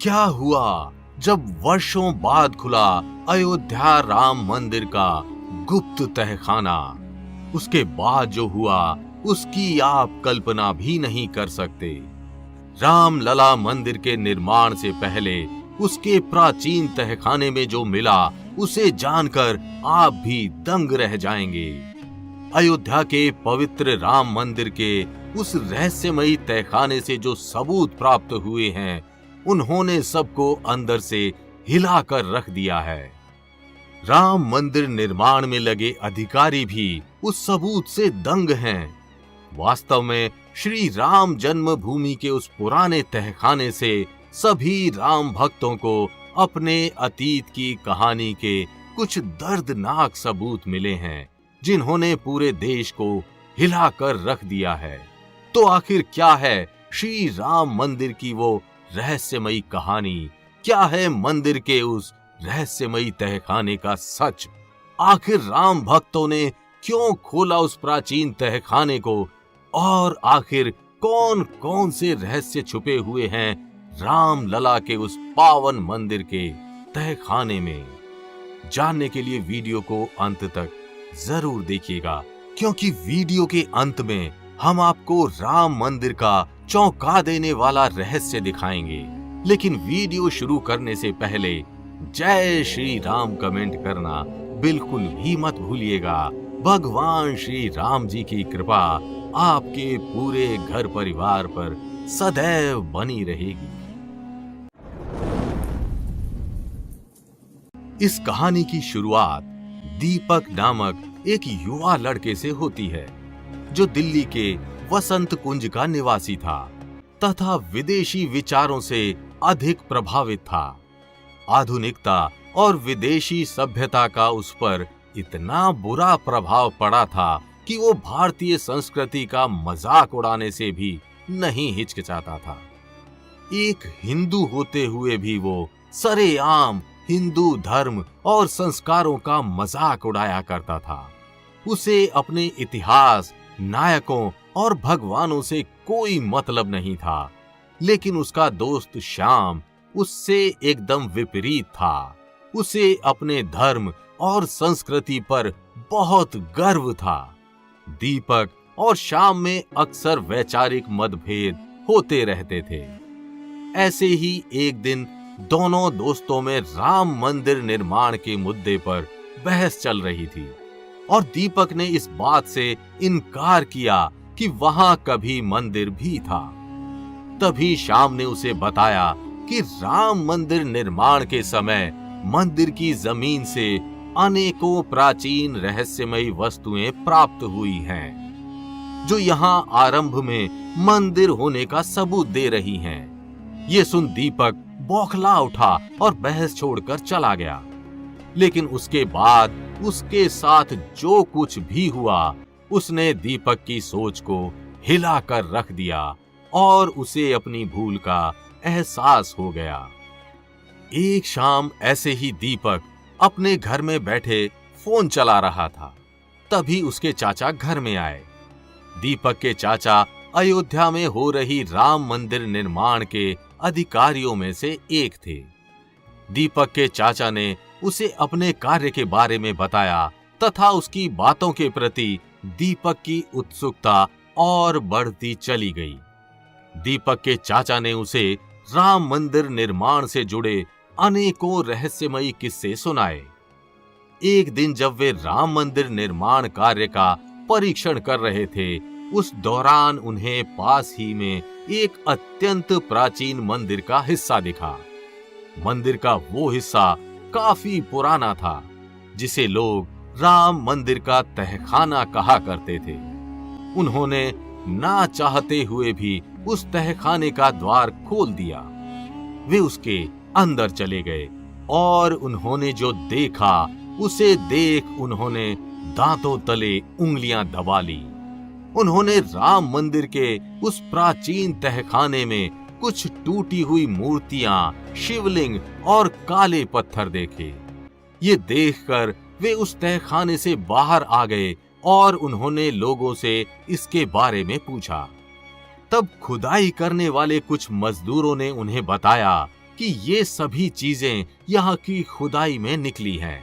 क्या हुआ जब वर्षों बाद खुला अयोध्या राम मंदिर का गुप्त तहखाना। उसके बाद जो हुआ उसकी आप कल्पना भी नहीं कर सकते। रामलला मंदिर के निर्माण से पहले उसके प्राचीन तहखाने में जो मिला उसे जानकर आप भी दंग रह जाएंगे। अयोध्या के पवित्र राम मंदिर के उस रहस्यमयी तहखाने से जो सबूत प्राप्त हुए हैं, उन्होंने सबको अंदर से हिलाकर रख दिया है। राम मंदिर निर्माण में लगे अधिकारी भी उस सबूत से दंग हैं। वास्तव में श्री राम जन्मभूमि के उस पुराने तहखाने से सभी राम भक्तों को अपने अतीत की कहानी के कुछ दर्दनाक सबूत मिले हैं, जिन्होंने पूरे देश को हिलाकर रख दिया है। तो आखिर क्या है श्री राम मंदिर की वो रहस्यमयी कहानी? क्या है मंदिर के उस रहस्यमयी तहखाने का सच? आखिर राम भक्तों ने क्यों खोला उस प्राचीन तहखाने को? और आखिर कौन कौन से रहस्य छुपे हुए हैं राम लला के उस पावन मंदिर के तहखाने में? जानने के लिए वीडियो को अंत तक जरूर देखिएगा, क्योंकि वीडियो के अंत में हम आपको राम मंदिर का चौंका देने वाला रहस्य दिखाएंगे। लेकिन वीडियो शुरू करने से पहले जय श्री राम कमेंट करना बिल्कुल भी मत भूलिएगा। भगवान श्री राम जी की कृपा आपके पूरे घर परिवार पर सदैव बनी रहेगी। इस कहानी की शुरुआत दीपक नामक एक युवा लड़के से होती है, जो दिल्ली के वसंत कुंज का निवासी था तथा विदेशी विचारों से अधिक प्रभावित था। आधुनिकता और विदेशी सभ्यता का उस पर इतना बुरा प्रभाव पड़ा था कि वो भारतीय संस्कृति का मजाक उड़ाने से भी नहीं हिचकिचाता था। एक हिंदू होते हुए भी वो सरेआम हिंदू धर्म और संस्कारों का मजाक उड़ाया करता था। उसे अपने इतिहास, नायकों और भगवानों से कोई मतलब नहीं था। लेकिन उसका दोस्त श्याम उससे एकदम विपरीत था। उसे अपने धर्म और संस्कृति पर बहुत गर्व था। दीपक और श्याम में अक्सर वैचारिक मतभेद होते रहते थे। ऐसे ही एक दिन दोनों दोस्तों में राम मंदिर निर्माण के मुद्दे पर बहस चल रही थी और दीपक ने इस बात से इनकार किया कि वहां कभी मंदिर भी था। तभी श्याम ने उसे बताया कि राम मंदिर निर्माण के समय मंदिर की जमीन से अनेकों प्राचीन रहस्यमयी वस्तुएं प्राप्त हुई हैं, जो यहाँ आरंभ में मंदिर होने का सबूत दे रही हैं। ये सुन दीपक बौखला उठा और बहस छोड़कर चला गया। लेकिन उसके बाद उसके साथ जो कुछ भी हुआ, उसने दीपक की सोच को हिलाकर रख दिया और उसे अपनी भूल का एहसास हो गया। एक शाम ऐसे ही दीपक अपने घर में बैठे फोन चला रहा था। तभी उसके चाचा घर में आए। दीपक के चाचा अयोध्या में हो रही राम मंदिर निर्माण के अधिकारियों में से एक थे। दीपक के चाचा ने उसे अपने कार्य के बारे में बताया तथा उसकी बातों के प्रति दीपक की उत्सुकता और बढ़ती चली गई। दीपक के चाचा ने उसे राम मंदिर निर्माण से जुड़े अनेकों रहस्यमयी किस्से सुनाए। एक दिन जब वे राम मंदिर निर्माण कार्य का परीक्षण कर रहे थे, उस दौरान उन्हें पास ही में एक अत्यंत प्राचीन मंदिर का हिस्सा दिखा। मंदिर का वो हिस्सा काफी पुराना था, जिसे लोग राम मंदिर का तहखाना कहा करते थे। उन्होंने ना चाहते हुए भी उस तहखाने का द्वार खोल दिया। वे उसके अंदर चले गए और उन्होंने जो देखा उसे देख उन्होंने दांतों तले उंगलियां दबा ली। उन्होंने राम मंदिर के उस प्राचीन तहखाने में कुछ टूटी हुई मूर्तियां, शिवलिंग और काले पत्थर देखे। ये देखकर वे उस तहखाने से बाहर आ गए और उन्होंने लोगों से इसके बारे में पूछा। तब खुदाई करने वाले कुछ मजदूरों ने उन्हें बताया कि ये सभी चीजें यहाँ की खुदाई में निकली हैं।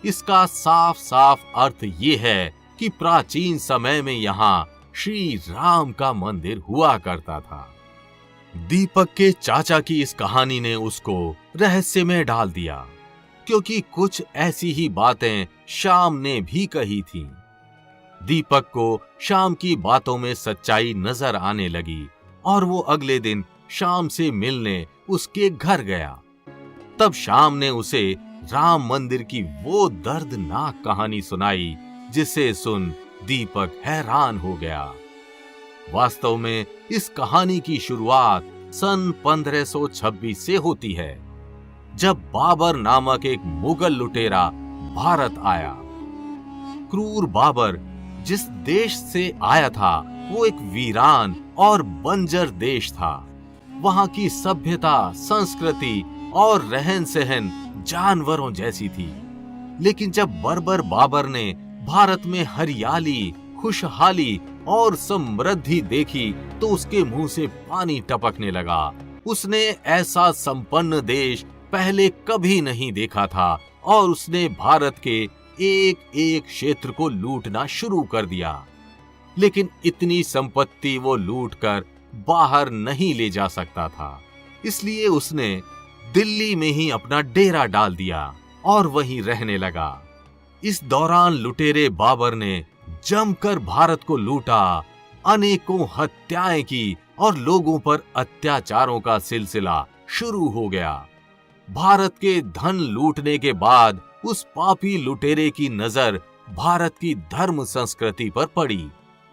इसका साफ साफ अर्थ ये है कि प्राचीन समय में यहाँ श्री राम का मंदिर हुआ करता था। दीपक के चाचा की इस कहानी ने उसको रहस्य में डाल दिया, क्योंकि कुछ ऐसी ही बातें श्याम ने भी कही थीं। दीपक को श्याम की बातों में सच्चाई नजर आने लगी और वो अगले दिन श्याम से मिलने उसके घर गया। तब श्याम ने उसे राम मंदिर की वो दर्दनाक कहानी सुनाई, जिसे सुन दीपक हैरान हो गया। वास्तव में इस कहानी की शुरुआत सन 1526 से होती है, जब बाबर नामक एक मुगल लुटेरा भारत आया। क्रूर बाबर जिस देश से आया था वो एक वीरान और बंजर देश था। वहां की सभ्यता, संस्कृति और रहन सहन जानवरों जैसी थी। लेकिन जब बर्बर बाबर ने भारत में हरियाली, खुशहाली और समृद्धि देखी तो उसके मुंह से पानी टपकने लगा। उसने ऐसा संपन्न देश पहले कभी नहीं देखा था और उसने भारत के एक एक क्षेत्र को लूटना शुरू कर दिया। लेकिन इतनी संपत्ति वो लूटकर बाहर नहीं ले जा सकता था, इसलिए उसने दिल्ली में ही अपना डेरा डाल दिया और वहीं रहने लगा। इस दौरान लुटेरे बाबर ने जमकर भारत को लूटा, अनेकों हत्याएं की और लोगों पर अत्याचारों का सिलसिला शुरू हो गया। भारत के धन लूटने के बाद उस पापी लुटेरे की नजर भारत की धर्म संस्कृति पर पड़ी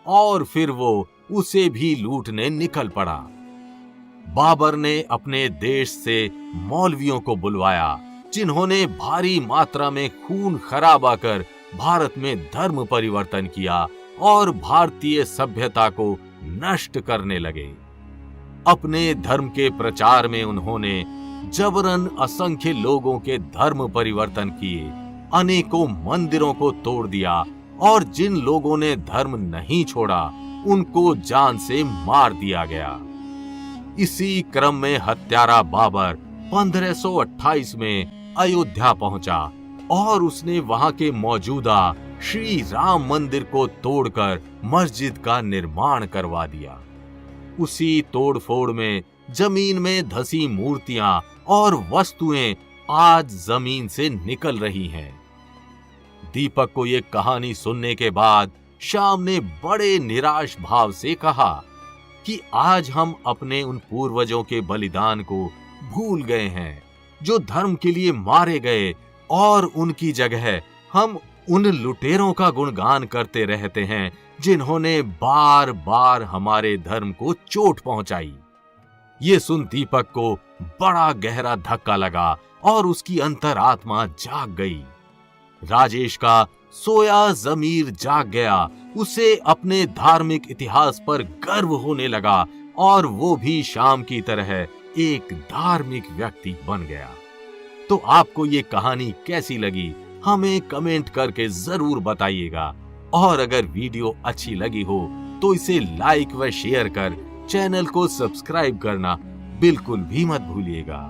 और फिर वो उसे भी लूटने निकल पड़ा। बाबर ने अपने देश से मौलवियों को बुलवाया, जिन्होंने भारी मात्रा में खून खराबा कर भारत में धर्म परिवर्तन किया और भारतीय सभ्यता को नष्ट करने लगे। अपने धर्म के प्रचार में उन्होंने जबरन असंख्य लोगों के धर्म परिवर्तन किए, अनेकों मंदिरों को तोड़ दिया और जिन लोगों ने धर्म नहीं छोड़ा उनको जान से मार दिया गया। इसी क्रम में हत्यारा बाबर 1528 में अयोध्या पहुंचा और उसने वहां के मौजूदा श्री राम मंदिर को तोड़कर मस्जिद का निर्माण करवा दिया। उसी तोड़फोड़ में जमीन में धसी मूर्तियां और वस्तुएं आज जमीन से निकल रही हैं। दीपक को ये कहानी सुनने के बाद श्याम ने बड़े निराश भाव से कहा कि आज हम अपने उन पूर्वजों के बलिदान को भूल गए हैं जो धर्म के लिए मारे गए, और उनकी जगह हम उन लुटेरों का गुणगान करते रहते हैं जिन्होंने बार बार हमारे धर्म को चोट पहुंचाई। ये सुन दीपक को बड़ा गहरा धक्का लगा और उसकी अंतरात्मा जाग गई। राजेश का सोया जमीर जाग गया। उसे अपने धार्मिक इतिहास पर गर्व होने लगा और वो भी श्याम की तरह एक धार्मिक व्यक्ति बन गया। तो आपको ये कहानी कैसी लगी हमें कमेंट करके जरूर बताइएगा, और अगर वीडियो अच्छी लगी हो तो इसे लाइक व शेयर कर चैनल को सब्सक्राइब करना बिल्कुल भी मत भूलिएगा।